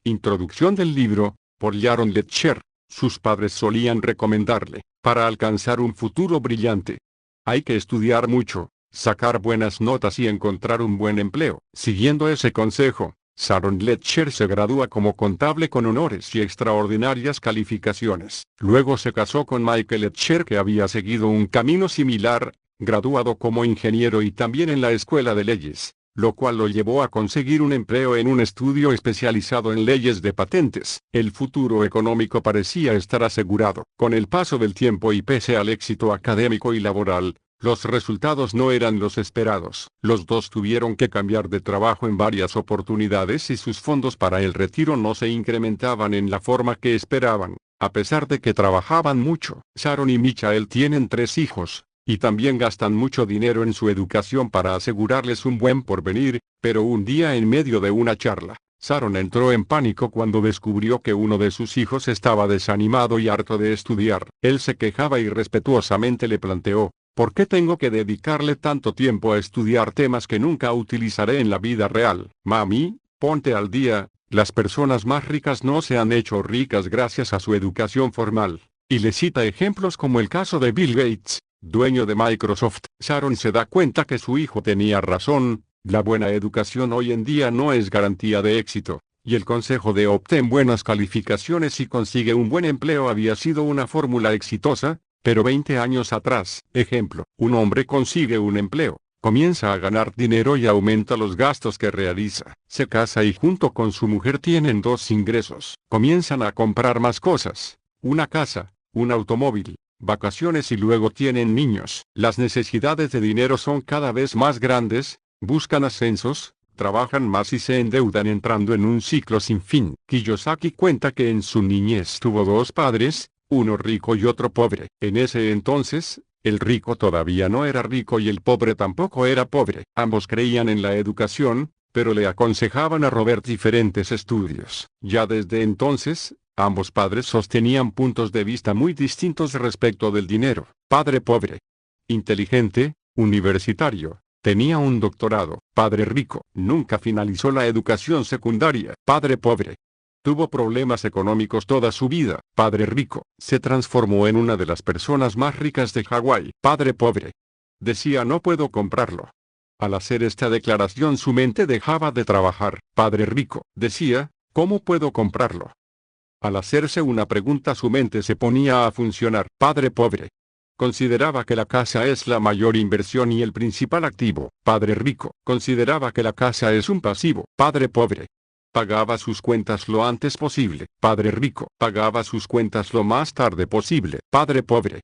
Introducción del libro, por Jaron Letcher. Sus padres solían recomendarle, para alcanzar un futuro brillante, hay que estudiar mucho, sacar buenas notas y encontrar un buen empleo. Siguiendo ese consejo, Sharon Letcher se gradúa como contable con honores y extraordinarias calificaciones. Luego se casó con Michael Letcher, que había seguido un camino similar, graduado como ingeniero y también en la escuela de leyes, lo cual lo llevó a conseguir un empleo en un estudio especializado en leyes de patentes. El futuro económico parecía estar asegurado. Con el paso del tiempo y pese al éxito académico y laboral, los resultados no eran los esperados. Los dos tuvieron que cambiar de trabajo en varias oportunidades y sus fondos para el retiro no se incrementaban en la forma que esperaban, a pesar de que trabajaban mucho. Sharon y Michael tienen 3 hijos, y también gastan mucho dinero en su educación para asegurarles un buen porvenir, pero un día en medio de una charla, Sharon entró en pánico cuando descubrió que uno de sus hijos estaba desanimado y harto de estudiar. Él se quejaba y respetuosamente le planteó, ¿por qué tengo que dedicarle tanto tiempo a estudiar temas que nunca utilizaré en la vida real? Mami, ponte al día, las personas más ricas no se han hecho ricas gracias a su educación formal. Y le cita ejemplos como el caso de Bill Gates, dueño de Microsoft. Sharon se da cuenta que su hijo tenía razón, la buena educación hoy en día no es garantía de éxito, y el consejo de obtén buenas calificaciones y consigue un buen empleo había sido una fórmula exitosa, pero 20 años atrás. Ejemplo, un hombre consigue un empleo, comienza a ganar dinero y aumenta los gastos que realiza. Se casa y junto con su mujer tienen 2 ingresos. Comienzan a comprar más cosas, una casa, un automóvil, vacaciones y luego tienen niños. Las necesidades de dinero son cada vez más grandes, buscan ascensos, trabajan más y se endeudan entrando en un ciclo sin fin. Kiyosaki cuenta que en su niñez tuvo 2 padres, uno rico y otro pobre. En ese entonces, el rico todavía no era rico y el pobre tampoco era pobre. Ambos creían en la educación, pero le aconsejaban a Robert diferentes estudios. Ya desde entonces, ambos padres sostenían puntos de vista muy distintos respecto del dinero. Padre pobre, inteligente, universitario, tenía un doctorado. Padre rico, nunca finalizó la educación secundaria. Padre pobre, tuvo problemas económicos toda su vida. Padre rico, se transformó en una de las personas más ricas de Hawái. Padre pobre, decía no puedo comprarlo. Al hacer esta declaración su mente dejaba de trabajar. Padre rico, decía, ¿cómo puedo comprarlo? Al hacerse una pregunta su mente se ponía a funcionar. Padre pobre, consideraba que la casa es la mayor inversión y el principal activo. Padre rico, consideraba que la casa es un pasivo. Padre pobre, pagaba sus cuentas lo antes posible. Padre rico, pagaba sus cuentas lo más tarde posible. Padre pobre,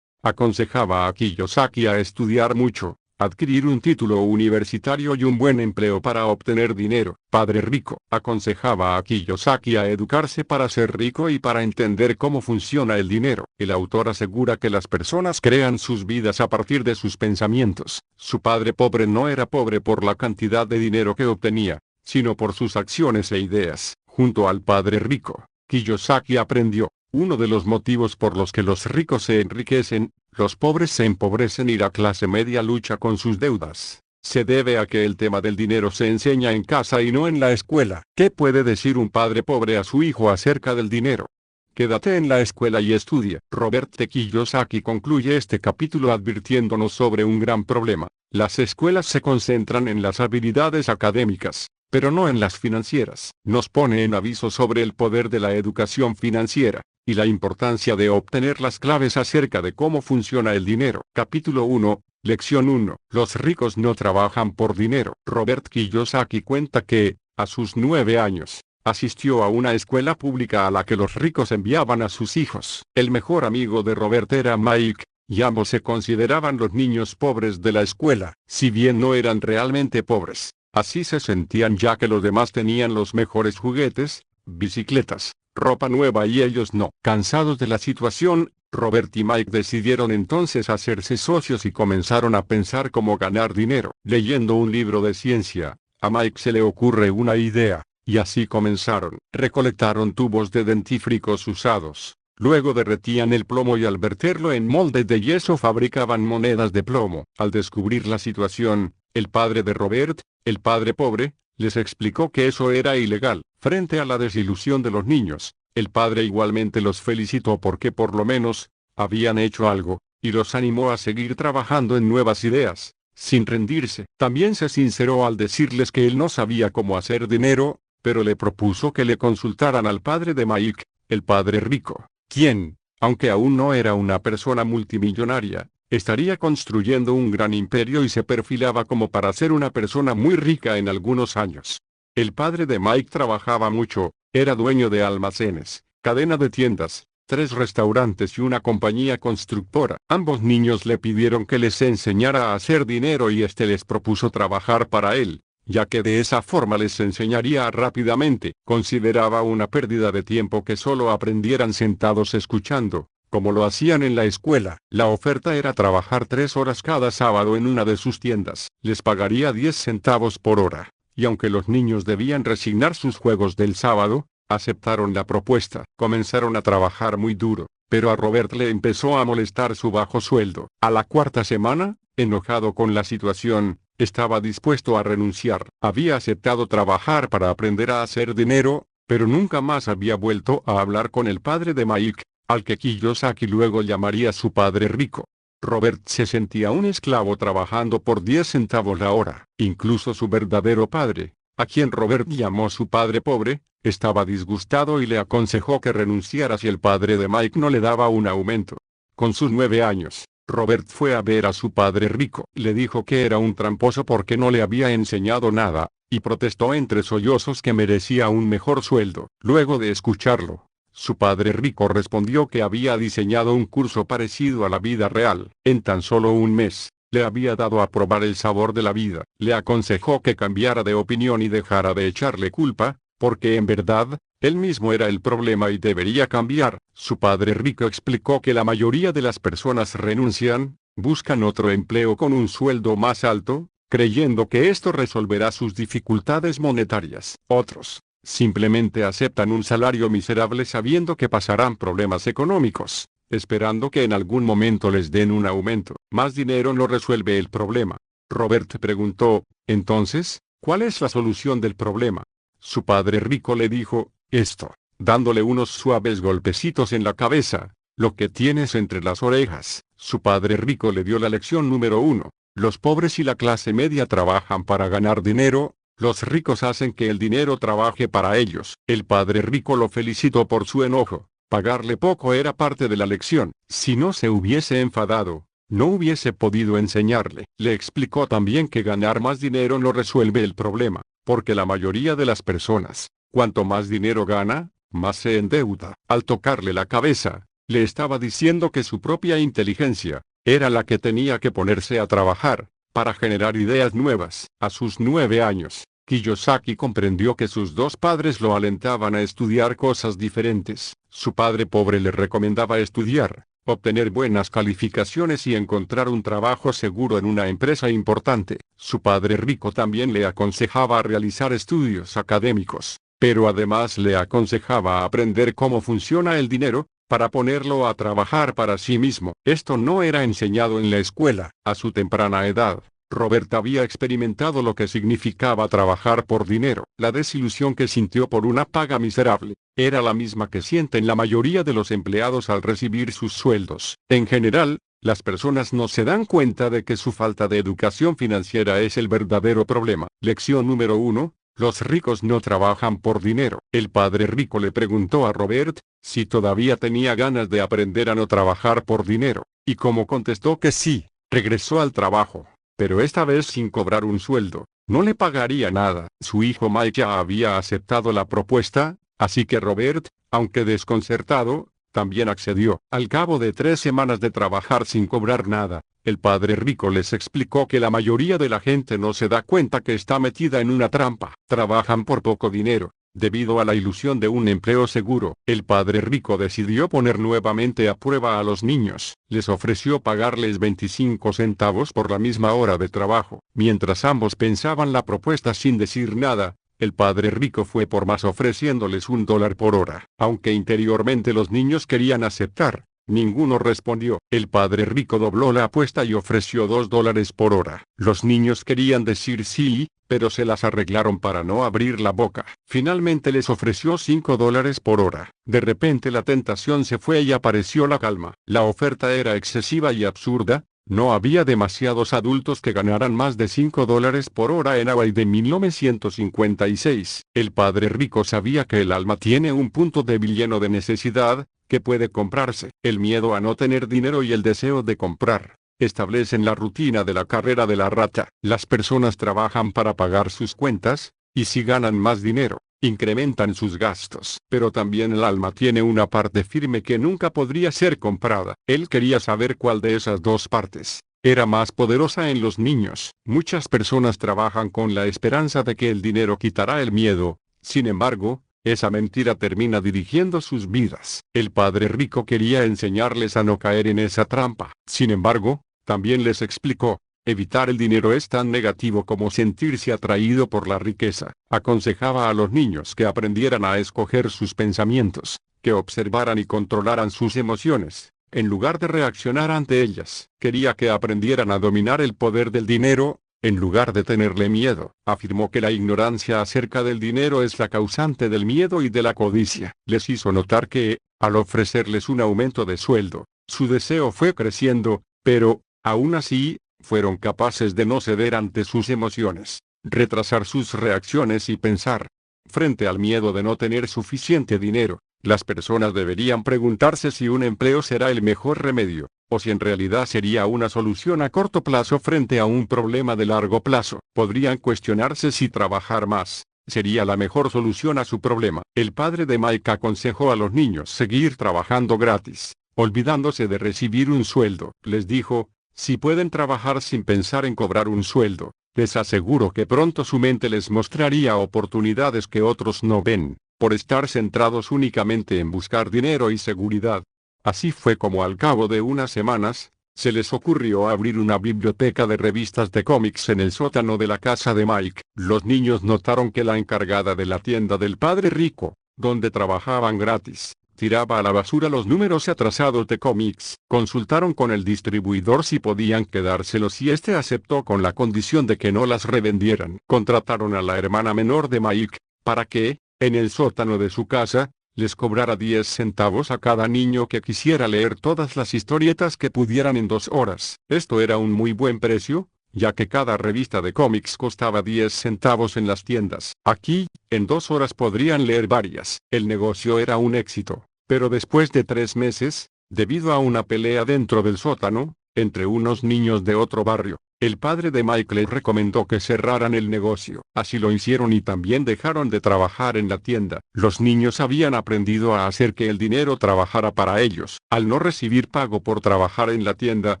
aconsejaba a Kiyosaki a estudiar mucho, adquirir un título universitario y un buen empleo para obtener dinero. Padre rico, aconsejaba a Kiyosaki a educarse para ser rico y para entender cómo funciona el dinero. El autor asegura que las personas crean sus vidas a partir de sus pensamientos. Su padre pobre no era pobre por la cantidad de dinero que obtenía, sino por sus acciones e ideas. Junto al padre rico, Kiyosaki aprendió, uno de los motivos por los que los ricos se enriquecen, los pobres se empobrecen y la clase media lucha con sus deudas, se debe a que el tema del dinero se enseña en casa y no en la escuela. ¿Qué puede decir un padre pobre a su hijo acerca del dinero? Quédate en la escuela y estudia. Robert T. Kiyosaki concluye este capítulo advirtiéndonos sobre un gran problema. Las escuelas se concentran en las habilidades académicas, pero no en las financieras. Nos pone en aviso sobre el poder de la educación financiera, y la importancia de obtener las claves acerca de cómo funciona el dinero. Capítulo 1, Lección 1. Los ricos no trabajan por dinero. Robert Kiyosaki cuenta que, a sus 9 años, asistió a una escuela pública a la que los ricos enviaban a sus hijos. El mejor amigo de Robert era Mike, y ambos se consideraban los niños pobres de la escuela. Si bien no eran realmente pobres, así se sentían ya que los demás tenían los mejores juguetes, bicicletas, ropa nueva y ellos no. Cansados de la situación, Robert y Mike decidieron entonces hacerse socios y comenzaron a pensar cómo ganar dinero. Leyendo un libro de ciencia, a Mike se le ocurre una idea, y así comenzaron. Recolectaron tubos de dentífricos usados, luego derretían el plomo y al verterlo en moldes de yeso fabricaban monedas de plomo. Al descubrir la situación, el padre de Robert, el padre pobre, Les explicó que eso era ilegal. Frente a la desilusión de los niños, el padre igualmente los felicitó porque por lo menos, habían hecho algo, y los animó a seguir trabajando en nuevas ideas, sin rendirse. También se sinceró al decirles que él no sabía cómo hacer dinero, pero le propuso que le consultaran al padre de Mike, el padre rico, quien, aunque aún no era una persona multimillonaria, estaría construyendo un gran imperio y se perfilaba como para ser una persona muy rica en algunos años. El padre de Mike trabajaba mucho, era dueño de almacenes, cadena de tiendas, 3 restaurantes y una compañía constructora. Ambos niños le pidieron que les enseñara a hacer dinero y este les propuso trabajar para él, ya que de esa forma les enseñaría rápidamente. Consideraba una pérdida de tiempo que solo aprendieran sentados escuchando, como lo hacían en la escuela. La oferta era trabajar 3 horas cada sábado en una de sus tiendas. Les pagaría 10 centavos por hora, y aunque los niños debían resignar sus juegos del sábado, aceptaron la propuesta. Comenzaron a trabajar muy duro, pero a Robert le empezó a molestar su bajo sueldo. A la 4ª semana, enojado con la situación, estaba dispuesto a renunciar. Había aceptado trabajar para aprender a hacer dinero, pero nunca más había vuelto a hablar con el padre de Mike, al que Kiyosaki luego llamaría su padre rico. Robert se sentía un esclavo trabajando por 10 centavos la hora. Incluso su verdadero padre, a quien Robert llamó su padre pobre, estaba disgustado y le aconsejó que renunciara si el padre de Mike no le daba un aumento. Con sus 9 años, Robert fue a ver a su padre rico. Le dijo que era un tramposo porque no le había enseñado nada, y protestó entre sollozos que merecía un mejor sueldo. Luego de escucharlo, su padre rico respondió que había diseñado un curso parecido a la vida real. En tan solo un mes, le había dado a probar el sabor de la vida. Le aconsejó que cambiara de opinión y dejara de echarle culpa, porque en verdad, él mismo era el problema y debería cambiar. Su padre rico explicó que la mayoría de las personas renuncian, buscan otro empleo con un sueldo más alto, creyendo que esto resolverá sus dificultades monetarias. Otros, simplemente aceptan un salario miserable sabiendo que pasarán problemas económicos, esperando que en algún momento les den un aumento. Más dinero no resuelve el problema. Robert preguntó, entonces, ¿cuál es la solución del problema? Su padre rico le dijo, esto, dándole unos suaves golpecitos en la cabeza, lo que tienes entre las orejas. Su padre rico le dio la lección número 1. Los pobres y la clase media trabajan para ganar dinero, los ricos hacen que el dinero trabaje para ellos. El padre rico lo felicitó por su enojo. Pagarle poco era parte de la lección. Si no se hubiese enfadado, no hubiese podido enseñarle. Le explicó también que ganar más dinero no resuelve el problema, porque la mayoría de las personas, cuanto más dinero gana, más se endeuda. Al tocarle la cabeza, le estaba diciendo que su propia inteligencia era la que tenía que ponerse a trabajar para generar ideas nuevas. A sus 9 años, Kiyosaki comprendió que sus 2 padres lo alentaban a estudiar cosas diferentes. Su padre pobre le recomendaba estudiar, obtener buenas calificaciones y encontrar un trabajo seguro en una empresa importante. Su padre rico también le aconsejaba realizar estudios académicos, pero además le aconsejaba aprender cómo funciona el dinero, para ponerlo a trabajar para sí mismo. Esto no era enseñado en la escuela. A su temprana edad, Robert había experimentado lo que significaba trabajar por dinero. La desilusión que sintió por una paga miserable, era la misma que sienten la mayoría de los empleados al recibir sus sueldos. En general, las personas no se dan cuenta de que su falta de educación financiera es el verdadero problema. Lección número 1. Los ricos no trabajan por dinero. El padre rico le preguntó a Robert, si todavía tenía ganas de aprender a no trabajar por dinero, y como contestó que sí, regresó al trabajo, pero esta vez sin cobrar un sueldo. No le pagaría nada. Su hijo Mike ya había aceptado la propuesta, así que Robert, aunque desconcertado, también accedió. Al cabo de 3 semanas de trabajar sin cobrar nada, el padre rico les explicó que la mayoría de la gente no se da cuenta que está metida en una trampa. Trabajan por poco dinero, debido a la ilusión de un empleo seguro. El padre rico decidió poner nuevamente a prueba a los niños. Les ofreció pagarles 25 centavos por la misma hora de trabajo. Mientras ambos pensaban la propuesta sin decir nada, el padre rico fue por más ofreciéndoles $1 por hora. Aunque interiormente los niños querían aceptar, Ninguno respondió. El padre rico dobló la apuesta y ofreció $2 por hora. Los niños querían decir sí, pero se las arreglaron para no abrir la boca. Finalmente les ofreció $5 por hora. De repente la tentación se fue y apareció la calma. La oferta era excesiva y absurda. No había demasiados adultos que ganaran más de $5 por hora en Hawaii de 1956. El padre rico sabía que el alma tiene un punto débil lleno de necesidad, que puede comprarse. El miedo a no tener dinero y el deseo de comprar establecen la rutina de la carrera de la rata. Las personas trabajan para pagar sus cuentas, y si ganan más dinero, incrementan sus gastos. Pero también el alma tiene una parte firme que nunca podría ser comprada. Él quería saber cuál de esas dos partes era más poderosa en los niños. Muchas personas trabajan con la esperanza de que el dinero quitará el miedo. Sin embargo, esa mentira termina dirigiendo sus vidas. El padre rico quería enseñarles a no caer en esa trampa. Sin embargo, también les explicó: evitar el dinero es tan negativo como sentirse atraído por la riqueza. Aconsejaba a los niños que aprendieran a escoger sus pensamientos, que observaran y controlaran sus emociones, en lugar de reaccionar ante ellas. Quería que aprendieran a dominar el poder del dinero, en lugar de tenerle miedo. Afirmó que la ignorancia acerca del dinero es la causante del miedo y de la codicia. Les hizo notar que, al ofrecerles un aumento de sueldo, su deseo fue creciendo, pero, aún así, fueron capaces de no ceder ante sus emociones, retrasar sus reacciones y pensar. Frente al miedo de no tener suficiente dinero, las personas deberían preguntarse si un empleo será el mejor remedio, o si en realidad sería una solución a corto plazo frente a un problema de largo plazo. Podrían cuestionarse si trabajar más sería la mejor solución a su problema. El padre de Mike aconsejó a los niños seguir trabajando gratis, olvidándose de recibir un sueldo. Les dijo: si pueden trabajar sin pensar en cobrar un sueldo, les aseguro que pronto su mente les mostraría oportunidades que otros no ven, por estar centrados únicamente en buscar dinero y seguridad. Así fue como al cabo de unas semanas, se les ocurrió abrir una biblioteca de revistas de cómics en el sótano de la casa de Mike. Los niños notaron que la encargada de la tienda del padre rico, donde trabajaban gratis, tiraba a la basura los números atrasados de cómics. Consultaron con el distribuidor si podían quedárselos y este aceptó con la condición de que no las revendieran. Contrataron a la hermana menor de Mike, para que, en el sótano de su casa, les cobrara 10 centavos a cada niño que quisiera leer todas las historietas que pudieran en 2 horas. Esto era un muy buen precio, ya que cada revista de cómics costaba 10 centavos en las tiendas. Aquí, en 2 horas podrían leer varias. El negocio era un éxito, pero después de 3 meses, debido a una pelea dentro del sótano, entre unos niños de otro barrio, el padre de Mike les recomendó que cerraran el negocio. Así lo hicieron y también dejaron de trabajar en la tienda. Los niños habían aprendido a hacer que el dinero trabajara para ellos. Al no recibir pago por trabajar en la tienda,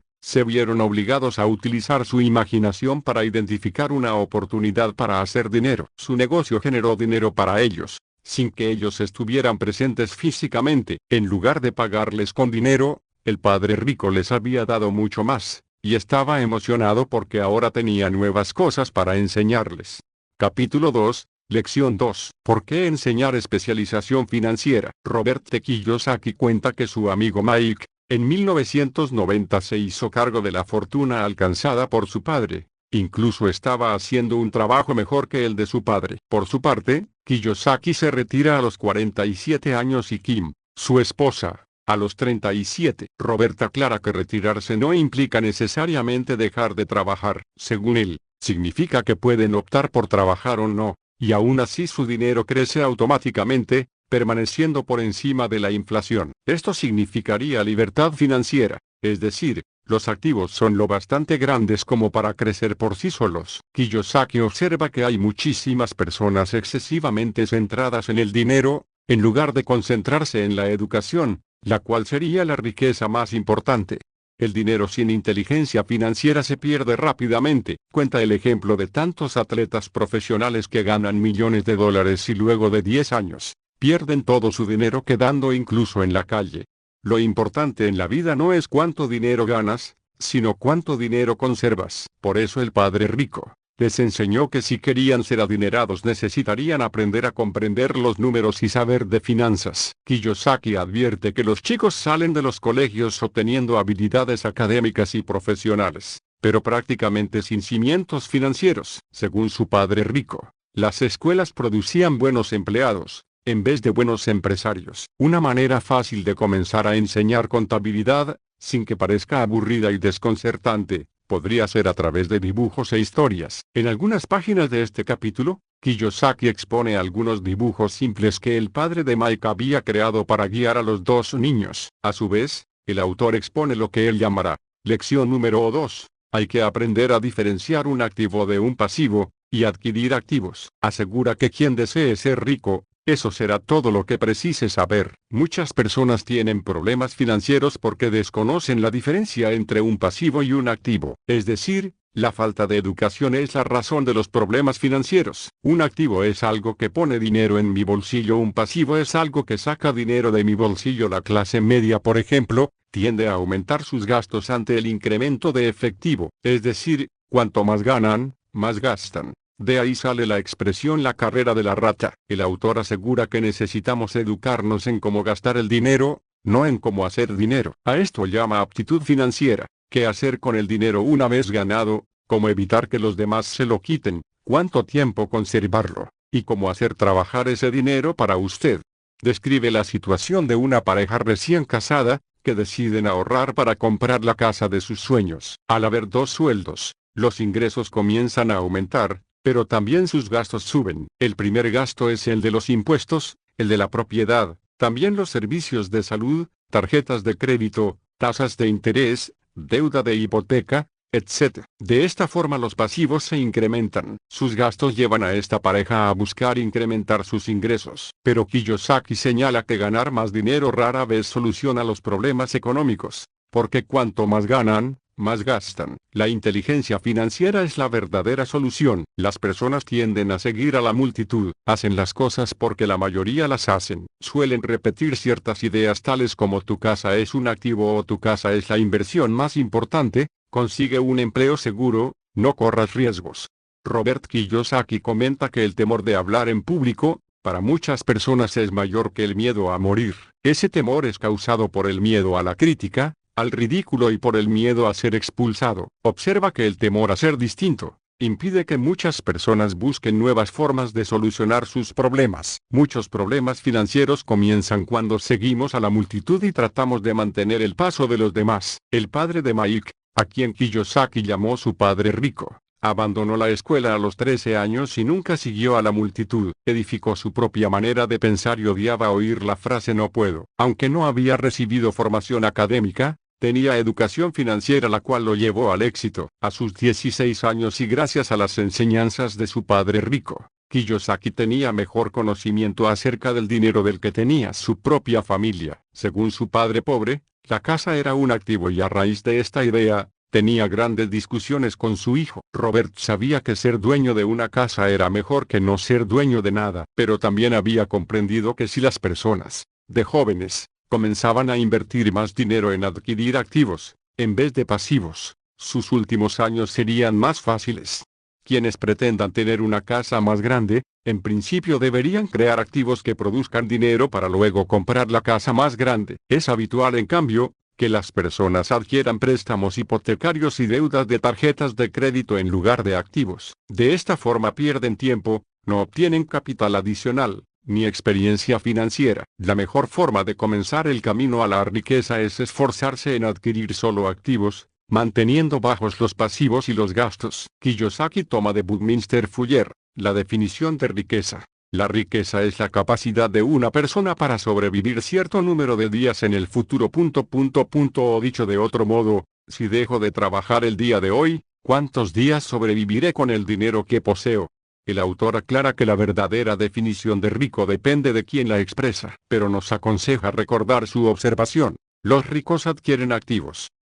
se vieron obligados a utilizar su imaginación para identificar una oportunidad para hacer dinero. Su negocio generó dinero para ellos, sin que ellos estuvieran presentes físicamente. En lugar de pagarles con dinero, el padre rico les había dado mucho más, y estaba emocionado porque ahora tenía nuevas cosas para enseñarles. Capítulo 2, Lección 2. ¿Por qué enseñar especialización financiera? Robert T. Kiyosaki cuenta que su amigo Mike, en 1990 se hizo cargo de la fortuna alcanzada por su padre. Incluso estaba haciendo un trabajo mejor que el de su padre. Por su parte, Kiyosaki se retira a los 47 años y Kim, su esposa, a los 37. Robert aclara que retirarse no implica necesariamente dejar de trabajar. Según él, significa que pueden optar por trabajar o no, y aún así su dinero crece automáticamente, permaneciendo por encima de la inflación. Esto significaría libertad financiera, es decir, los activos son lo bastante grandes como para crecer por sí solos. Kiyosaki observa que hay muchísimas personas excesivamente centradas en el dinero, en lugar de concentrarse en la educación, la cual sería la riqueza más importante. El dinero sin inteligencia financiera se pierde rápidamente. Cuenta el ejemplo de tantos atletas profesionales que ganan millones de dólares y luego de 10 años, pierden todo su dinero quedando incluso en la calle. Lo importante en la vida no es cuánto dinero ganas, sino cuánto dinero conservas. Por eso el padre rico, Les enseñó que si querían ser adinerados necesitarían aprender a comprender los números y saber de finanzas. Kiyosaki advierte que los chicos salen de los colegios obteniendo habilidades académicas y profesionales, pero prácticamente sin cimientos financieros. Según su padre rico, las escuelas producían buenos empleados, en vez de buenos empresarios. Una manera fácil de comenzar a enseñar contabilidad, sin que parezca aburrida y desconcertante, podría ser a través de dibujos e historias. En algunas páginas de este capítulo, Kiyosaki expone algunos dibujos simples que el padre de Mike había creado para guiar a los dos niños. A su vez, el autor expone lo que él llamará lección número 2. Hay que aprender a diferenciar un activo de un pasivo, y adquirir activos. Asegura que quien desee ser rico, eso será todo lo que precise saber. Muchas personas tienen problemas financieros porque desconocen la diferencia entre un pasivo y un activo. Es decir, la falta de educación es la razón de los problemas financieros. Un activo es algo que pone dinero en mi bolsillo, un pasivo es algo que saca dinero de mi bolsillo. La clase media, por ejemplo, tiende a aumentar sus gastos ante el incremento de efectivo. Es decir, cuanto más ganan, más gastan. De ahí sale la expresión la carrera de la rata. El autor asegura que necesitamos educarnos en cómo gastar el dinero, no en cómo hacer dinero. A esto llama aptitud financiera. ¿Qué hacer con el dinero una vez ganado? ¿Cómo evitar que los demás se lo quiten? ¿Cuánto tiempo conservarlo? ¿Y cómo hacer trabajar ese dinero para usted? Describe la situación de una pareja recién casada, que deciden ahorrar para comprar la casa de sus sueños. Al haber dos sueldos, los ingresos comienzan a aumentar, pero también sus gastos suben. El primer gasto es el de los impuestos, el de la propiedad, también los servicios de salud, tarjetas de crédito, tasas de interés, deuda de hipoteca, etc. De esta forma los pasivos se incrementan. Sus gastos llevan a esta pareja a buscar incrementar sus ingresos. Pero Kiyosaki señala que ganar más dinero rara vez soluciona los problemas económicos, porque cuanto más ganan, más gastan. La inteligencia financiera es la verdadera solución. Las personas tienden a seguir a la multitud, hacen las cosas porque la mayoría las hacen. Suelen repetir ciertas ideas tales como tu casa es un activo o tu casa es la inversión más importante, consigue un empleo seguro, no corras riesgos. Robert Kiyosaki comenta que el temor de hablar en público, para muchas personas es mayor que el miedo a morir. Ese temor es causado por el miedo a la crítica, al ridículo y por el miedo a ser expulsado. Observa que el temor a ser distinto impide que muchas personas busquen nuevas formas de solucionar sus problemas. Muchos problemas financieros comienzan cuando seguimos a la multitud y tratamos de mantener el paso de los demás. El padre de Mike, a quien Kiyosaki llamó su padre rico, abandonó la escuela a los 13 años y nunca siguió a la multitud. Edificó su propia manera de pensar y odiaba oír la frase no puedo. Aunque no había recibido formación académica, tenía educación financiera la cual lo llevó al éxito. A sus 16 años y gracias a las enseñanzas de su padre rico, Kiyosaki tenía mejor conocimiento acerca del dinero del que tenía su propia familia. Según su padre pobre, la casa era un activo y a raíz de esta idea, tenía grandes discusiones con su hijo. Robert sabía que ser dueño de una casa era mejor que no ser dueño de nada, pero también había comprendido que si las personas, de jóvenes, comenzaban a invertir más dinero en adquirir activos, en vez de pasivos, sus últimos años serían más fáciles. Quienes pretendan tener una casa más grande, en principio deberían crear activos que produzcan dinero para luego comprar la casa más grande. Es habitual, en cambio, que las personas adquieran préstamos hipotecarios y deudas de tarjetas de crédito en lugar de activos. De esta forma pierden tiempo, no obtienen capital adicional, ni experiencia financiera. La mejor forma de comenzar el camino a la riqueza es esforzarse en adquirir solo activos, manteniendo bajos los pasivos y los gastos. Kiyosaki toma de Buckminster Fuller la definición de riqueza. La riqueza es la capacidad de una persona para sobrevivir cierto número de días en el futuro. O dicho de otro modo, si dejo de trabajar el día de hoy, ¿cuántos días sobreviviré con el dinero que poseo? El autor aclara que la verdadera definición de rico depende de quien la expresa, pero nos aconseja recordar su observación. Los ricos adquieren activos.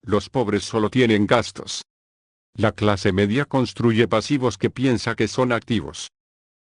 Los pobres solo tienen gastos. La clase media construye pasivos que piensa que son activos.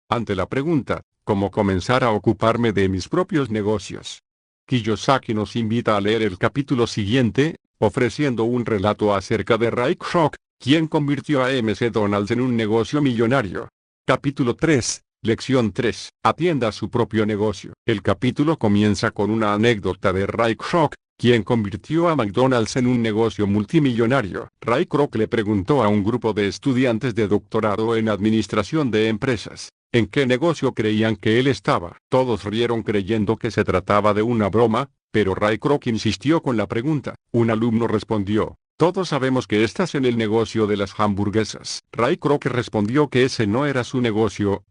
Ante la pregunta, ¿cómo comenzar a ocuparme de mis propios negocios?, Kiyosaki nos invita a leer el capítulo siguiente, ofreciendo un relato acerca de Ray Kroc, ¿Quién convirtió a McDonald's en un negocio millonario? Capítulo 3. Lección 3. Atienda su propio negocio. El capítulo comienza con una anécdota de Ray Kroc, quien convirtió a McDonald's en un negocio multimillonario. Ray Kroc le preguntó a un grupo de estudiantes de doctorado en administración de empresas, ¿en qué negocio creían que él estaba? Todos rieron creyendo que se trataba de una broma, pero Ray Kroc insistió con la pregunta. Un alumno respondió, todos sabemos que estás en el negocio de las hamburguesas. Ray Kroc respondió que ese no era su negocio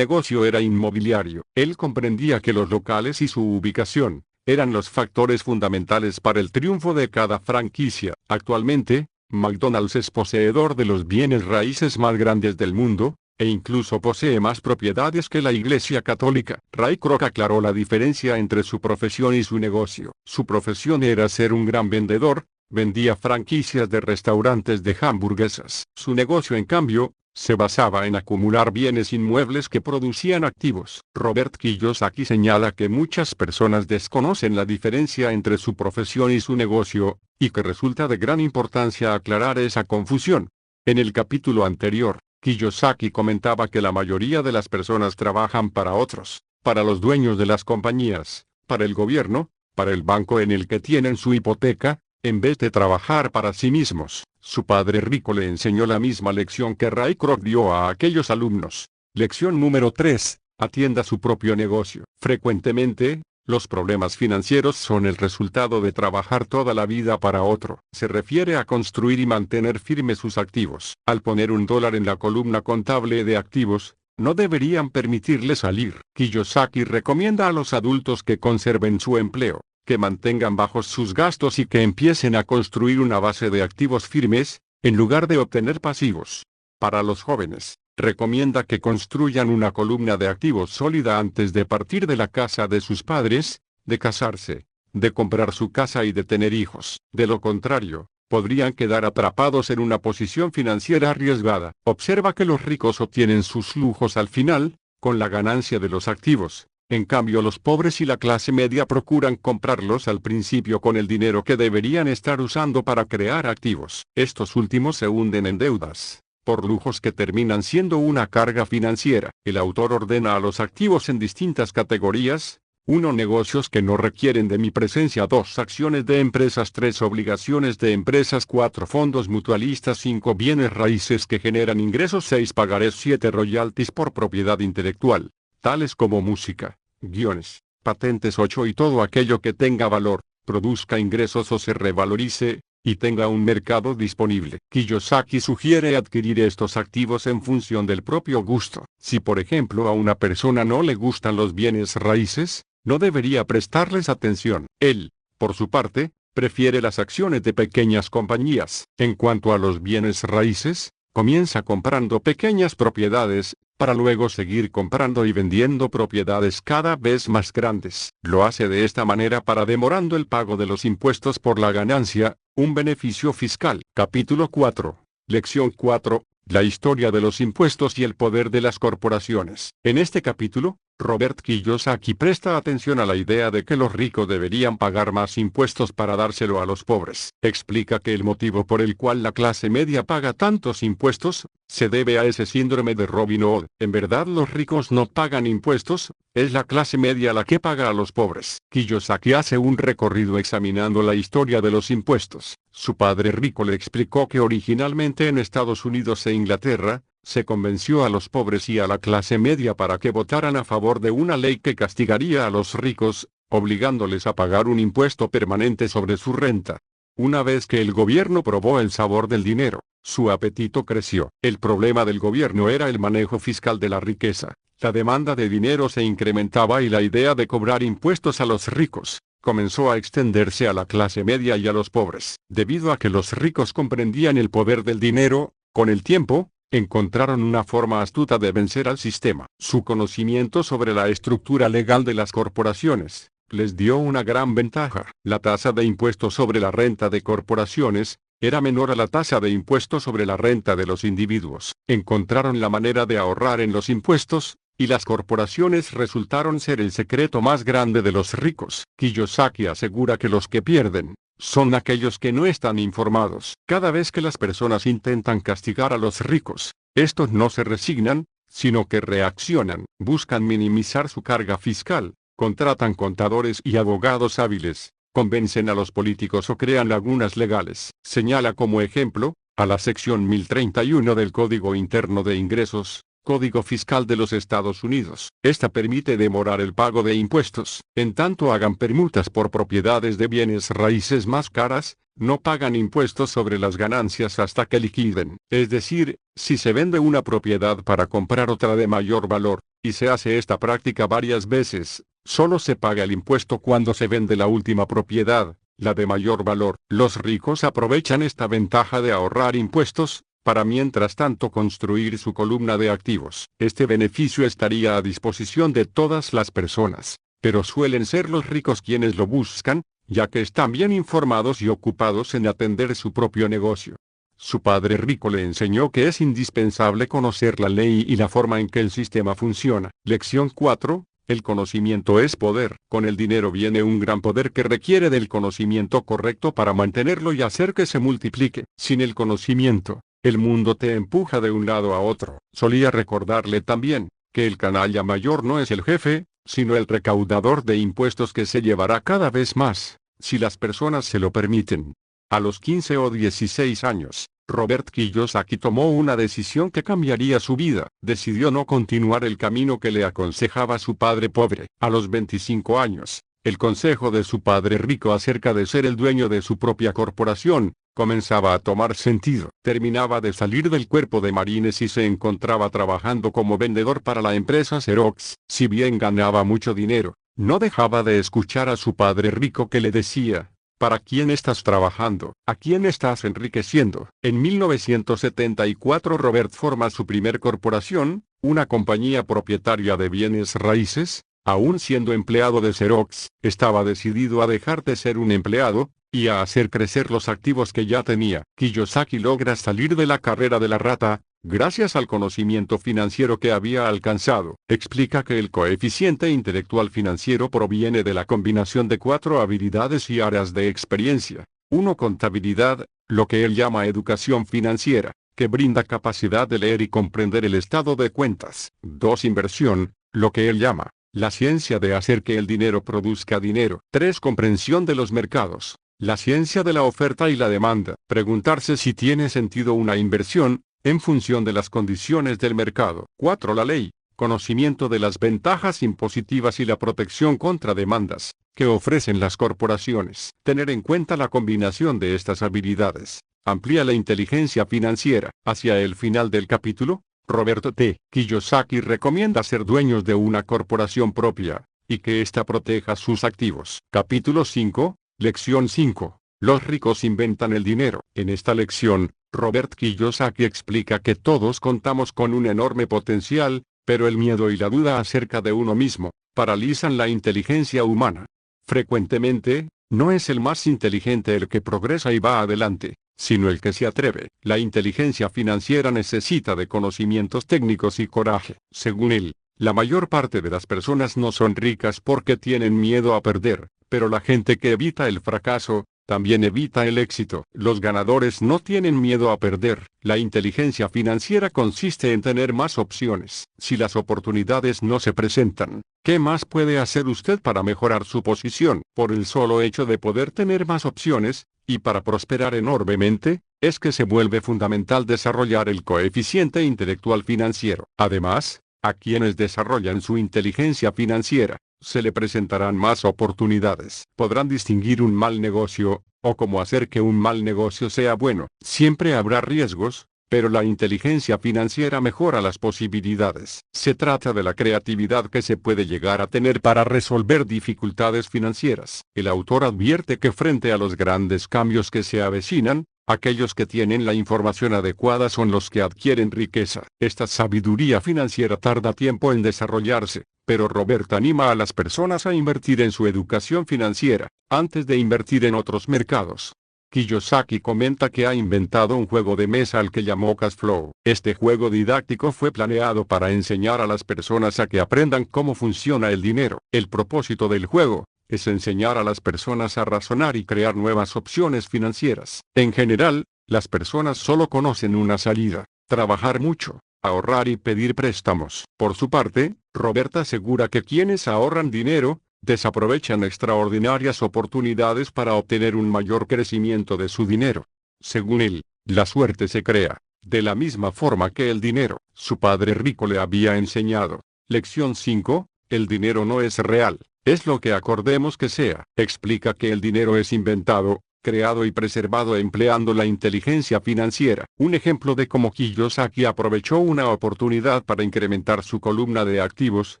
era inmobiliario. Él comprendía que los locales y su ubicación eran los factores fundamentales para el triunfo de cada franquicia. Actualmente, McDonald's es poseedor de los bienes raíces más grandes del mundo, e incluso posee más propiedades que la Iglesia Católica. Ray Kroc aclaró la diferencia entre su profesión y su negocio. Su profesión era ser un gran vendedor, vendía franquicias de restaurantes de hamburguesas. Su negocio, en cambio, se basaba en acumular bienes inmuebles que producían activos. Robert Kiyosaki señala que muchas personas desconocen la diferencia entre su profesión y su negocio, y que resulta de gran importancia aclarar esa confusión. En el capítulo anterior, Kiyosaki comentaba que la mayoría de las personas trabajan para otros, para los dueños de las compañías, para el gobierno, para el banco en el que tienen su hipoteca, en vez de trabajar para sí mismos. Su padre rico le enseñó la misma lección que Ray Kroc dio a aquellos alumnos. Lección número 3. Atienda su propio negocio. Frecuentemente, los problemas financieros son el resultado de trabajar toda la vida para otro. Se refiere a construir y mantener firmes sus activos. Al poner $1 en la columna contable de activos, no deberían permitirle salir. Kiyosaki recomienda a los adultos que conserven su empleo, que mantengan bajos sus gastos y que empiecen a construir una base de activos firmes, en lugar de obtener pasivos. Para los jóvenes, recomienda que construyan una columna de activos sólida antes de partir de la casa de sus padres, de casarse, de comprar su casa y de tener hijos. De lo contrario, podrían quedar atrapados en una posición financiera arriesgada. Observa que los ricos obtienen sus lujos al final, con la ganancia de los activos. En cambio, los pobres y la clase media procuran comprarlos al principio con el dinero que deberían estar usando para crear activos. Estos últimos se hunden en deudas, por lujos que terminan siendo una carga financiera. El autor ordena a los activos en distintas categorías. 1. Negocios que no requieren de mi presencia. 2. Acciones de empresas. 3. Obligaciones de empresas. 4. Fondos mutualistas. 5. Bienes raíces que generan ingresos. 6. Pagarés. 7. Royalties por propiedad intelectual, tales como música, guiones, patentes. 8. Y todo aquello que tenga valor, produzca ingresos o se revalorice, y tenga un mercado disponible. Kiyosaki sugiere adquirir estos activos en función del propio gusto. Si por ejemplo a una persona no le gustan los bienes raíces, no debería prestarles atención. Él, por su parte, prefiere las acciones de pequeñas compañías. En cuanto a los bienes raíces, comienza comprando pequeñas propiedades, para luego seguir comprando y vendiendo propiedades cada vez más grandes. Lo hace de esta manera para demorando el pago de los impuestos por la ganancia, un beneficio fiscal. Capítulo 4. Lección 4. La historia de los impuestos y el poder de las corporaciones. En este capítulo, Robert Kiyosaki presta atención a la idea de que los ricos deberían pagar más impuestos para dárselo a los pobres. Explica que el motivo por el cual la clase media paga tantos impuestos, se debe a ese síndrome de Robin Hood. En verdad los ricos no pagan impuestos, es la clase media la que paga a los pobres. Kiyosaki hace un recorrido examinando la historia de los impuestos. Su padre rico le explicó que originalmente en Estados Unidos e Inglaterra, se convenció a los pobres y a la clase media para que votaran a favor de una ley que castigaría a los ricos, obligándoles a pagar un impuesto permanente sobre su renta. Una vez que el gobierno probó el sabor del dinero, su apetito creció. El problema del gobierno era el manejo fiscal de la riqueza. La demanda de dinero se incrementaba y la idea de cobrar impuestos a los ricos comenzó a extenderse a la clase media y a los pobres. Debido a que los ricos comprendían el poder del dinero, con el tiempo, encontraron una forma astuta de vencer al sistema. Su conocimiento sobre la estructura legal de las corporaciones les dio una gran ventaja. La tasa de impuestos sobre la renta de corporaciones era menor a la tasa de impuestos sobre la renta de los individuos. Encontraron la manera de ahorrar en los impuestos, y las corporaciones resultaron ser el secreto más grande de los ricos. Kiyosaki asegura que los que pierden son aquellos que no están informados. Cada vez que las personas intentan castigar a los ricos, estos no se resignan, sino que reaccionan, buscan minimizar su carga fiscal, contratan contadores y abogados hábiles, convencen a los políticos o crean lagunas legales. Señala como ejemplo, a la sección 1031 del Código Interno de Ingresos, Código Fiscal de los Estados Unidos. Esta permite demorar el pago de impuestos. En tanto hagan permutas por propiedades de bienes raíces más caras, no pagan impuestos sobre las ganancias hasta que liquiden. Es decir, si se vende una propiedad para comprar otra de mayor valor, y se hace esta práctica varias veces, solo se paga el impuesto cuando se vende la última propiedad, la de mayor valor. Los ricos aprovechan esta ventaja de ahorrar impuestos, para mientras tanto construir su columna de activos. Este beneficio estaría a disposición de todas las personas, pero suelen ser los ricos quienes lo buscan, ya que están bien informados y ocupados en atender su propio negocio. Su padre rico le enseñó que es indispensable conocer la ley y la forma en que el sistema funciona. Lección 4. El conocimiento es poder. Con el dinero viene un gran poder que requiere del conocimiento correcto para mantenerlo y hacer que se multiplique. Sin el conocimiento, el mundo te empuja de un lado a otro. Solía recordarle también, que el canalla mayor no es el jefe, sino el recaudador de impuestos que se llevará cada vez más, si las personas se lo permiten. A los 15 o 16 años, Robert Kiyosaki tomó una decisión que cambiaría su vida. Decidió no continuar el camino que le aconsejaba su padre pobre. A los 25 años, el consejo de su padre rico acerca de ser el dueño de su propia corporación, comenzaba a tomar sentido. Terminaba de salir del cuerpo de marines y se encontraba trabajando como vendedor para la empresa Xerox. Si bien ganaba mucho dinero, no dejaba de escuchar a su padre rico que le decía: ¿para quién estás trabajando? ¿A quién estás enriqueciendo? En 1974 Robert forma su primer corporación, una compañía propietaria de bienes raíces. Aún siendo empleado de Xerox, estaba decidido a dejar de ser un empleado, y a hacer crecer los activos que ya tenía. Kiyosaki logra salir de la carrera de la rata, gracias al conocimiento financiero que había alcanzado. Explica que el coeficiente intelectual financiero proviene de la combinación de 4 habilidades y áreas de experiencia. 1. Contabilidad, lo que él llama educación financiera, que brinda capacidad de leer y comprender el estado de cuentas. 2. Inversión, lo que él llama la ciencia de hacer que el dinero produzca dinero. 3. Comprensión de los mercados, la ciencia de la oferta y la demanda. Preguntarse si tiene sentido una inversión, en función de las condiciones del mercado. 4. La ley, conocimiento de las ventajas impositivas y la protección contra demandas, que ofrecen las corporaciones. Tener en cuenta la combinación de estas habilidades amplía la inteligencia financiera. Hacia el final del capítulo, Robert T. Kiyosaki recomienda ser dueños de una corporación propia, y que ésta proteja sus activos. Capítulo 5, Lección 5. Los ricos inventan el dinero. En esta lección, Robert Kiyosaki explica que todos contamos con un enorme potencial, pero el miedo y la duda acerca de uno mismo paralizan la inteligencia humana. Frecuentemente, no es el más inteligente el que progresa y va adelante, sino el que se atreve. La inteligencia financiera necesita de conocimientos técnicos y coraje. Según él, la mayor parte de las personas no son ricas porque tienen miedo a perder, pero la gente que evita el fracaso, también evita el éxito. Los ganadores no tienen miedo a perder. La inteligencia financiera consiste en tener más opciones. Si las oportunidades no se presentan, ¿qué más puede hacer usted para mejorar su posición? Por el solo hecho de poder tener más opciones, y para prosperar enormemente, es que se vuelve fundamental desarrollar el coeficiente intelectual financiero. Además, a quienes desarrollan su inteligencia financiera, se le presentarán más oportunidades. Podrán distinguir un mal negocio, o cómo hacer que un mal negocio sea bueno. Siempre habrá riesgos, pero la inteligencia financiera mejora las posibilidades. Se trata de la creatividad que se puede llegar a tener para resolver dificultades financieras. El autor advierte que frente a los grandes cambios que se avecinan, aquellos que tienen la información adecuada son los que adquieren riqueza. Esta sabiduría financiera tarda tiempo en desarrollarse, pero Robert anima a las personas a invertir en su educación financiera, antes de invertir en otros mercados. Kiyosaki comenta que ha inventado un juego de mesa al que llamó Cash Flow. Este juego didáctico fue planeado para enseñar a las personas a que aprendan cómo funciona el dinero. El propósito del juego es enseñar a las personas a razonar y crear nuevas opciones financieras. En general, las personas solo conocen una salida: trabajar mucho, ahorrar y pedir préstamos. Por su parte, Robert asegura que quienes ahorran dinero desaprovechan extraordinarias oportunidades para obtener un mayor crecimiento de su dinero. Según él, la suerte se crea, de la misma forma que el dinero. Su padre rico le había enseñado. Lección 5. El dinero no es real, es lo que acordemos que sea. Explica que el dinero es inventado, creado y preservado empleando la inteligencia financiera. Un ejemplo de cómo Kiyosaki aprovechó una oportunidad para incrementar su columna de activos,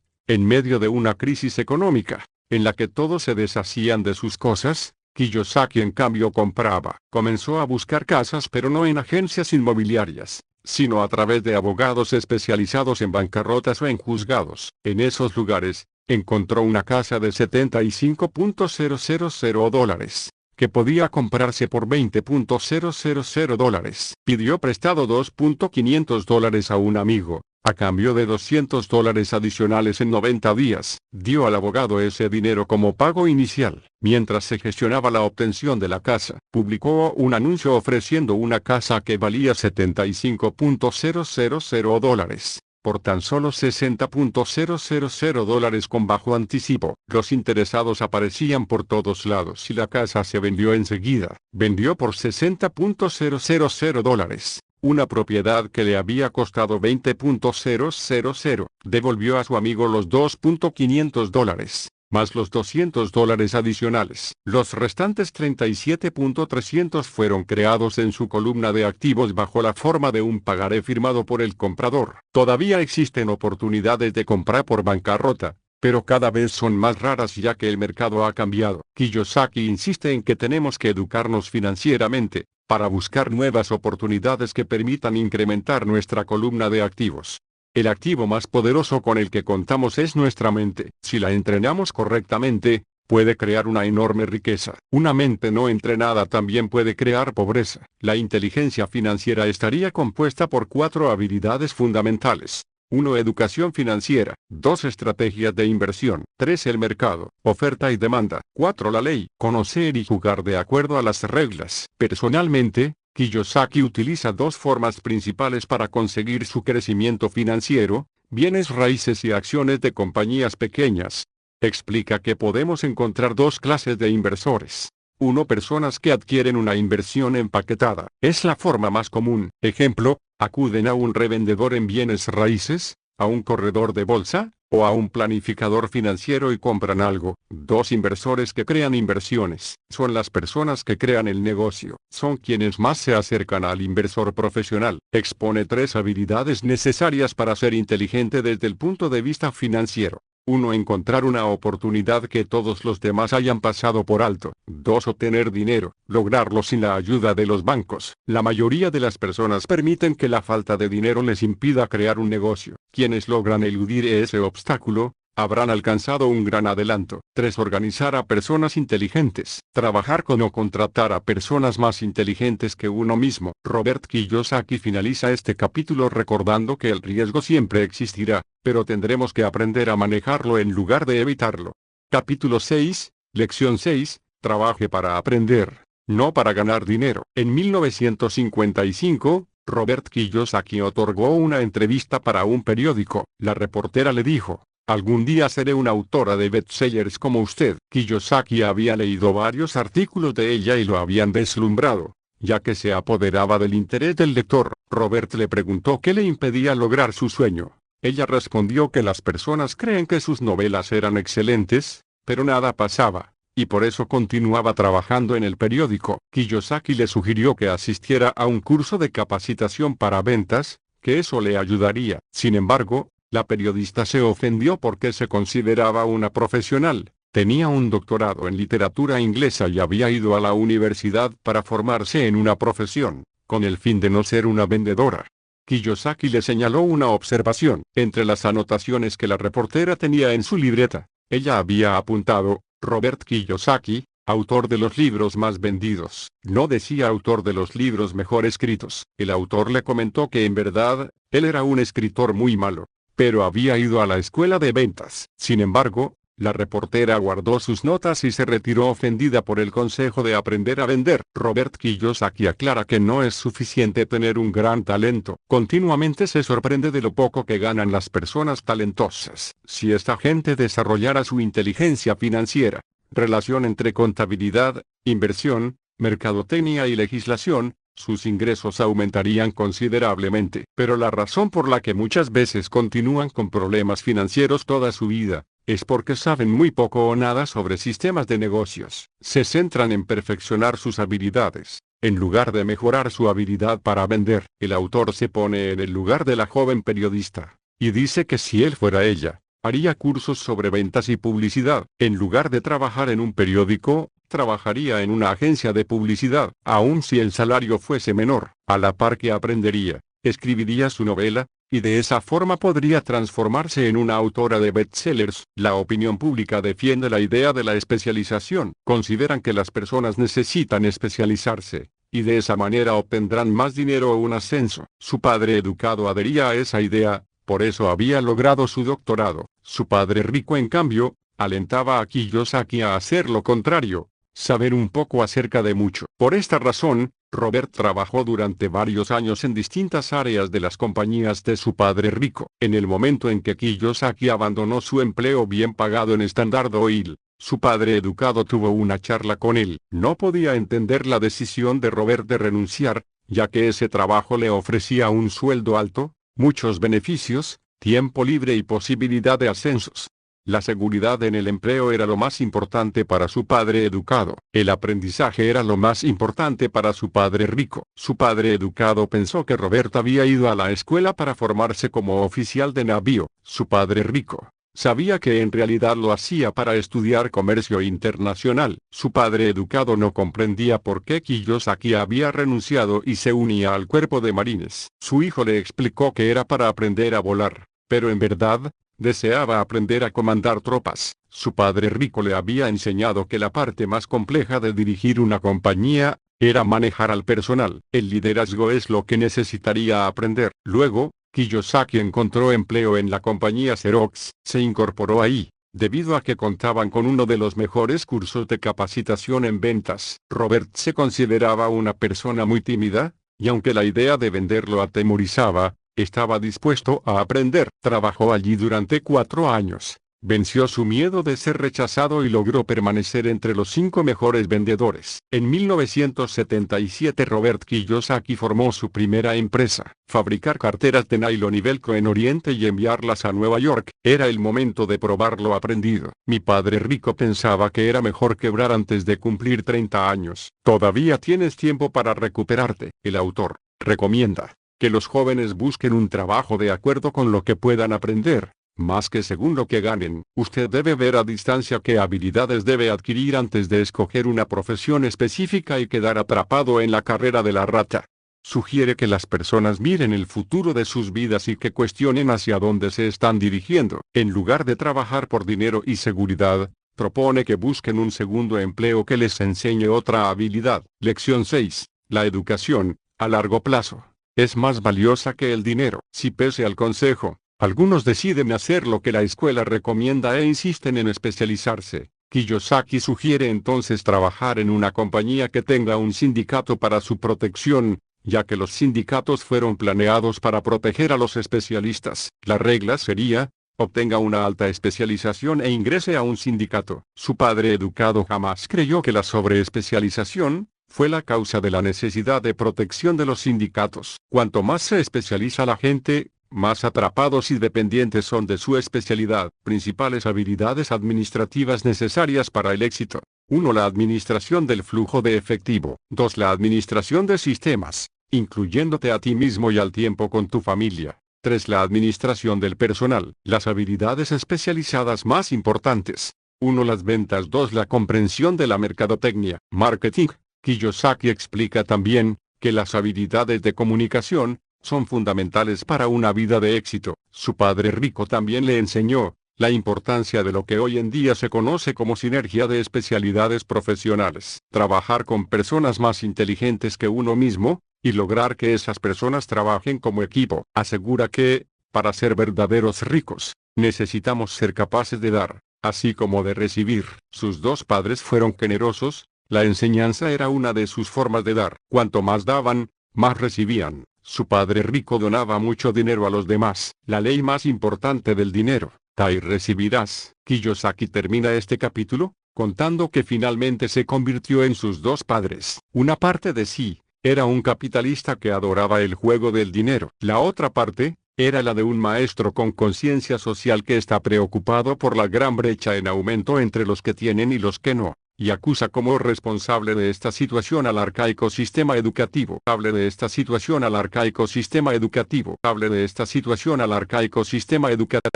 en medio de una crisis económica, en la que todos se deshacían de sus cosas, Kiyosaki en cambio compraba. Comenzó a buscar casas, pero no en agencias inmobiliarias, sino a través de abogados especializados en bancarrotas o en juzgados. En esos lugares, encontró una casa de $75,000 que podía comprarse por $20,000. Pidió prestado $2,500 a un amigo, a cambio de $200 adicionales en 90 días. Dio al abogado ese dinero como pago inicial. Mientras se gestionaba la obtención de la casa, publicó un anuncio ofreciendo una casa que valía $75,000 por tan solo $60,000 con bajo anticipo. Los interesados aparecían por todos lados y la casa se vendió enseguida. Vendió por $60,000. Una propiedad que le había costado $20,000. Devolvió a su amigo los $2,500, más los $200 adicionales. Los restantes $37,300 fueron creados en su columna de activos bajo la forma de un pagaré firmado por el comprador. Todavía existen oportunidades de comprar por bancarrota, pero cada vez son más raras ya que el mercado ha cambiado. Kiyosaki insiste en que tenemos que educarnos financieramente, para buscar nuevas oportunidades que permitan incrementar nuestra columna de activos. El activo más poderoso con el que contamos es nuestra mente. Si la entrenamos correctamente, puede crear una enorme riqueza. Una mente no entrenada también puede crear pobreza. La inteligencia financiera estaría compuesta por 4 habilidades fundamentales. 1. Educación financiera. 2. Estrategias de inversión. 3. El mercado, oferta y demanda. 4. La ley. Conocer y jugar de acuerdo a las reglas. Personalmente, Kiyosaki utiliza 2 formas principales para conseguir su crecimiento financiero: bienes raíces y acciones de compañías pequeñas. Explica que podemos encontrar 2 clases de inversores. 1. Personas que adquieren una inversión empaquetada. Es la forma más común. Ejemplo, acuden a un revendedor en bienes raíces, a un corredor de bolsa, o a un planificador financiero y compran algo. 2. Inversores que crean inversiones. Son las personas que crean el negocio. Son quienes más se acercan al inversor profesional. Expone 3 habilidades necesarias para ser inteligente desde el punto de vista financiero. 1. Encontrar una oportunidad que todos los demás hayan pasado por alto. 2. Obtener dinero. Lograrlo sin la ayuda de los bancos. La mayoría de las personas permiten que la falta de dinero les impida crear un negocio. Quienes logran eludir ese obstáculo, habrán alcanzado un gran adelanto. 3. Organizar a personas inteligentes. Trabajar con o contratar a personas más inteligentes que uno mismo. Robert Kiyosaki finaliza este capítulo recordando que el riesgo siempre existirá, pero tendremos que aprender a manejarlo en lugar de evitarlo. Capítulo 6, Lección 6. Trabaje para aprender, no para ganar dinero. En 1955, Robert Kiyosaki otorgó una entrevista para un periódico. La reportera le dijo: "Algún día seré una autora de bestsellers como usted". Kiyosaki había leído varios artículos de ella y lo habían deslumbrado, ya que se apoderaba del interés del lector. Robert le preguntó qué le impedía lograr su sueño. Ella respondió que las personas creen que sus novelas eran excelentes, pero nada pasaba, y por eso continuaba trabajando en el periódico. Kiyosaki le sugirió que asistiera a un curso de capacitación para ventas, que eso le ayudaría. Sin embargo, la periodista se ofendió porque se consideraba una profesional. Tenía un doctorado en literatura inglesa y había ido a la universidad para formarse en una profesión, con el fin de no ser una vendedora. Kiyosaki le señaló una observación. Entre las anotaciones que la reportera tenía en su libreta, ella había apuntado: Robert Kiyosaki, autor de los libros más vendidos. No decía autor de los libros mejor escritos. El autor le comentó que en verdad, él era un escritor muy malo, pero había ido a la escuela de ventas. Sin embargo, la reportera guardó sus notas y se retiró ofendida por el consejo de aprender a vender. Robert Kiyosaki aclara que no es suficiente tener un gran talento. Continuamente se sorprende de lo poco que ganan las personas talentosas. Si esta gente desarrollara su inteligencia financiera, relación entre contabilidad, inversión, mercadotecnia y legislación, sus ingresos aumentarían considerablemente. Pero la razón por la que muchas veces continúan con problemas financieros toda su vida, es porque saben muy poco o nada sobre sistemas de negocios. Se centran en perfeccionar sus habilidades, en lugar de mejorar su habilidad para vender. El autor se pone en el lugar de la joven periodista, y dice que si él fuera ella, haría cursos sobre ventas y publicidad. En lugar de trabajar en un periódico, trabajaría en una agencia de publicidad. Aun si el salario fuese menor, a la par que aprendería, escribiría su novela, y de esa forma podría transformarse en una autora de bestsellers. La opinión pública defiende la idea de la especialización. Consideran que las personas necesitan especializarse, y de esa manera obtendrán más dinero o un ascenso. Su padre educado adhería a esa idea, por eso había logrado su doctorado. Su padre rico, en cambio, alentaba a Kiyosaki a hacer lo contrario, saber un poco acerca de mucho. Por esta razón, Robert trabajó durante varios años en distintas áreas de las compañías de su padre rico. En el momento en que Kiyosaki abandonó su empleo bien pagado en Standard Oil, su padre educado tuvo una charla con él. No podía entender la decisión de Robert de renunciar, ya que ese trabajo le ofrecía un sueldo alto, muchos beneficios, tiempo libre y posibilidad de ascensos. La seguridad en el empleo era lo más importante para su padre educado. El aprendizaje era lo más importante para su padre rico. Su padre educado pensó que Robert había ido a la escuela para formarse como oficial de navío. Su padre rico sabía que en realidad lo hacía para estudiar comercio internacional. Su padre educado no comprendía por qué Kiyosaki había renunciado y se unía al cuerpo de marines. Su hijo le explicó que era para aprender a volar, pero en verdad, deseaba aprender a comandar tropas. Su padre rico le había enseñado que la parte más compleja de dirigir una compañía, era manejar al personal. El liderazgo es lo que necesitaría aprender. Luego, Kiyosaki encontró empleo en la compañía Xerox. Se incorporó ahí, debido a que contaban con uno de los mejores cursos de capacitación en ventas. Robert se consideraba una persona muy tímida, y aunque la idea de vender lo atemorizaba, estaba dispuesto a aprender. Trabajó allí durante 4 años. Venció su miedo de ser rechazado y logró permanecer entre los 5 mejores vendedores. En 1977 Robert Kiyosaki formó su primera empresa, fabricar carteras de nylon y velcro en Oriente y enviarlas a Nueva York. Era el momento de probar lo aprendido. Mi padre rico pensaba que era mejor quebrar antes de cumplir 30 años. Todavía tienes tiempo para recuperarte. El autor recomienda que los jóvenes busquen un trabajo de acuerdo con lo que puedan aprender, más que según lo que ganen. Usted debe ver a distancia qué habilidades debe adquirir antes de escoger una profesión específica y quedar atrapado en la carrera de la rata. Sugiere que las personas miren el futuro de sus vidas y que cuestionen hacia dónde se están dirigiendo. En lugar de trabajar por dinero y seguridad, propone que busquen un segundo empleo que les enseñe otra habilidad. Lección 6. La educación, a largo plazo, es más valiosa que el dinero. Si pese al consejo, algunos deciden hacer lo que la escuela recomienda e insisten en especializarse, Kiyosaki sugiere entonces trabajar en una compañía que tenga un sindicato para su protección, ya que los sindicatos fueron planeados para proteger a los especialistas. La regla sería: obtenga una alta especialización e ingrese a un sindicato. Su padre educado jamás creyó que la sobreespecialización fue la causa de la necesidad de protección de los sindicatos. Cuanto más se especializa la gente, más atrapados y dependientes son de su especialidad. Principales habilidades administrativas necesarias para el éxito. 1. La administración del flujo de efectivo. 2. La administración de sistemas, incluyéndote a ti mismo y al tiempo con tu familia. 3. La administración del personal. Las habilidades especializadas más importantes. 1. Las ventas. 2. La comprensión de la mercadotecnia. Marketing. Kiyosaki explica también que las habilidades de comunicación son fundamentales para una vida de éxito. Su padre rico también le enseñó la importancia de lo que hoy en día se conoce como sinergia de especialidades profesionales. Trabajar con personas más inteligentes que uno mismo, y lograr que esas personas trabajen como equipo. Asegura que, para ser verdaderos ricos, necesitamos ser capaces de dar, así como de recibir. Sus dos padres fueron generosos, la enseñanza era una de sus formas de dar. Cuanto más daban, más recibían. Su padre rico donaba mucho dinero a los demás. La ley más importante del dinero: da y recibirás. Kiyosaki termina este capítulo, contando que finalmente se convirtió en sus dos padres. Una parte de sí, era un capitalista que adoraba el juego del dinero. La otra parte, era la de un maestro con conciencia social que está preocupado por la gran brecha en aumento entre los que tienen y los que no, y acusa como responsable de esta situación al arcaico sistema educativo. Hable de esta situación al arcaico sistema educativo. Hable de esta situación al arcaico sistema educativo.